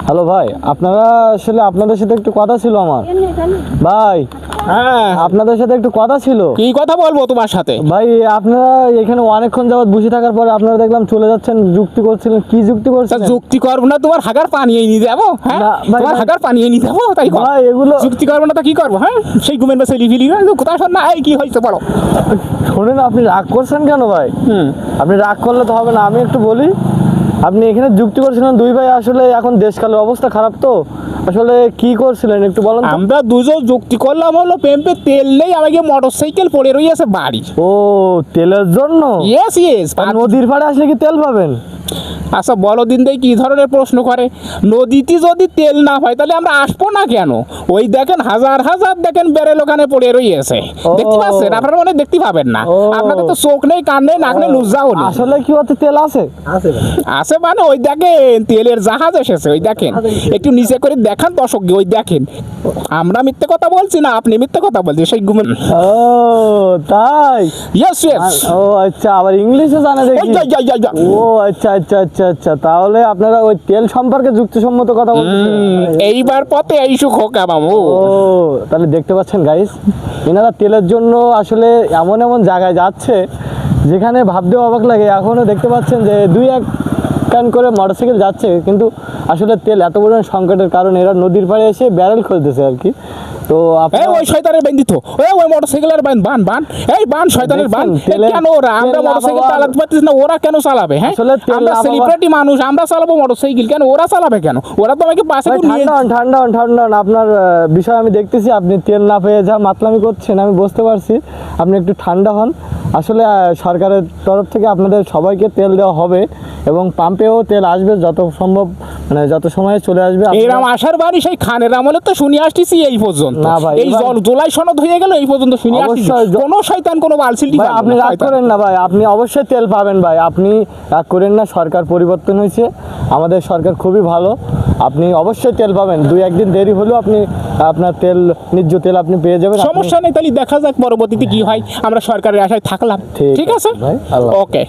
Hello ভাই, আপনারা আসলে আপনাদের সাথে একটু কথা ছিল আমার ভাই। হ্যাঁ, আপনাদের সাথে একটু কথা ছিল কি কথা বলবো তোমার সাথে? ভাই। আপনারা এখানে অনেকক্ষণ যাবত বসে থাকার পরে আপনারা দেখলাম চলে যাচ্ছেন, যুক্তি করছিলেন। কি যুক্তি তা করছিলেন? যুক্তি করবো না, তোমার হাগার পানি এনে দেবো? হ্যাঁ, না, ভাই, তোমার ভাই। হাগার পানি এনে দেবো, তাই কর। ভাই এগুলো যুক্তি করবো না তো কি করবো? হ্যাঁ, সেই ঘুমের বাসে লিফিলি কোথাও শোন না, এই কি হয়েছে বলো। শোনেন, আপনি রাগ করছেন কেন ভাই? হুম, আপনি রাগ করলে তো হবে না, আমি একটু বলি। আপনি এখানে যুক্তি করছিলেন দুই ভাই, আসলে এখন দেশকালের অবস্থা খারাপ, তো আসলে কি করছিলেন একটু বলেন তো? আমরা দুজন যুক্তি করলাম হলো পেম্পে তেল নেই, আমাকে মোটর সাইকেল পড়ে রয়েছে বাড়ি। ও, তেলের জন্য? Yes yes. আর নদীর পাড়ে আসলে কি তেল পাবেন? আচ্ছা বলো দিন দেই কি ধরনের প্রশ্ন করে। নদীতে যদি তেল না হয় তাহলে আমরা আসবো না কেন? ওই দেখেন হাজার হাজার দেখেন বেরেল ওখানে পড়ে রয়েছে, ও। দেখতে পাচ্ছেন? আপনারা মনে হয় দেখতে পাবেন না, ও। আপনাদের তো চোখ নেই, কান নেই, নাক নেই, লুজাও নেই। আসলে কি হচ্ছে, তেল আছে? আছে মানে ওই দেখেন তেলের জাহাজ এসেছে, ওই দেখেন। একটু নিচে করে দেখান দর্শক, ওই দেখেন। আমরা মিথ্যে কথা বলছি না, আপনি মিথ্যে কথা বলছেন সেই ঘুমেন। ও তাই? Yes yes. ও আচ্ছা, আবার ইংলিশে জানে দেখি। ও আচ্ছা আচ্ছা আচ্ছা আচ্ছা, তাহলে আপনারা ওই তেল সম্পর্কে যুক্তিসম্মত কথা বলছেন। এইবার পথে এই সুখ হোক মামু। ও, তাহলে দেখতে পাচ্ছেন গাইস, এনারা তেলের জন্য আসলে এমন এমন জায়গায় যাচ্ছে যেখানে ভাবতেও অবাক লাগে। এখনও দেখতে পাচ্ছেন যে দুই এক কান করে মোটরসাইকেল যাচ্ছে, কিন্তু আসলে তেল এত পরিমাণ সংকটের কারণে এরা নদীর পাড়ে এসে ব্যারেল খুলতেছে আর কি। তো এই আপনারা ওই শয়তানের বান দিত, ওই মোটরসাইকেলের বান, এই বান শয়তানের বান। দেখছেন, তেলের- কেন ওরা? আমরা তেল মোটরসাইকেল লাভবান। চালাতে পারতেছি না, ওরা কেন চালাবে? হ্যাঁ, আসলে তেল আমরা লাভবান। সেলিব্রিটি মানুষ, আমরা চালাবো মোটরসাইকেল, কেন ওরা চালাবে কেন? ওরা তো আমাকে বাসে ভাই, করে নিয়ে ঠান্ডা হন, ঠান্ডা হন, ঠান্ডা হন। আপনার বিষয় আমি দেখতেছি, আপনি তেল না পেয়ে যা মাতলামি করছেন আমি বুঝতে পারছি। আপনি একটু ঠান্ডা হন। আসলে সরকারের তরফ থেকে আপনাদের সবাইকে তেল দেওয়া হবে এবং পাম্পেও তেল আসবে যত সম্ভব, মানে যত সময়ে চলে আসবে। আপনারা- এরাম আসার বাড়ি সেই খানের আমলে তো শুনে আসতেছি এই পর্যন্ত। না ভাই, এই এবার- জুলাই সনদ হয়ে গেল, এই পর্যন্ত শুনে আসতেছি। অবশ্যই কোনো শয়তান কোনো বালসিল ভাই আপনি রাগ করেন না ভাই, আপনি অবশ্যই তেল পাবেন ভাই, আপনি রাগ করেন না। সরকার পরিবর্তন হয়েছে, আমাদের সরকার খুবই ভালো, আপনি অবশ্যই তেল পাবেন। দুই একদিন দেরি হলেও আপনি আপনার তেল, ন্যায্য তেল আপনি পেয়ে যাবেন। আপনি- সমস্যা নেই, তাহলে দেখা যাক পরবর্তীতে কি হয়। আমরা সরকারের আশায় থাকলাম, ঠিক ঠিক আছে আছে ভাই, আল্লাহ। ওকে।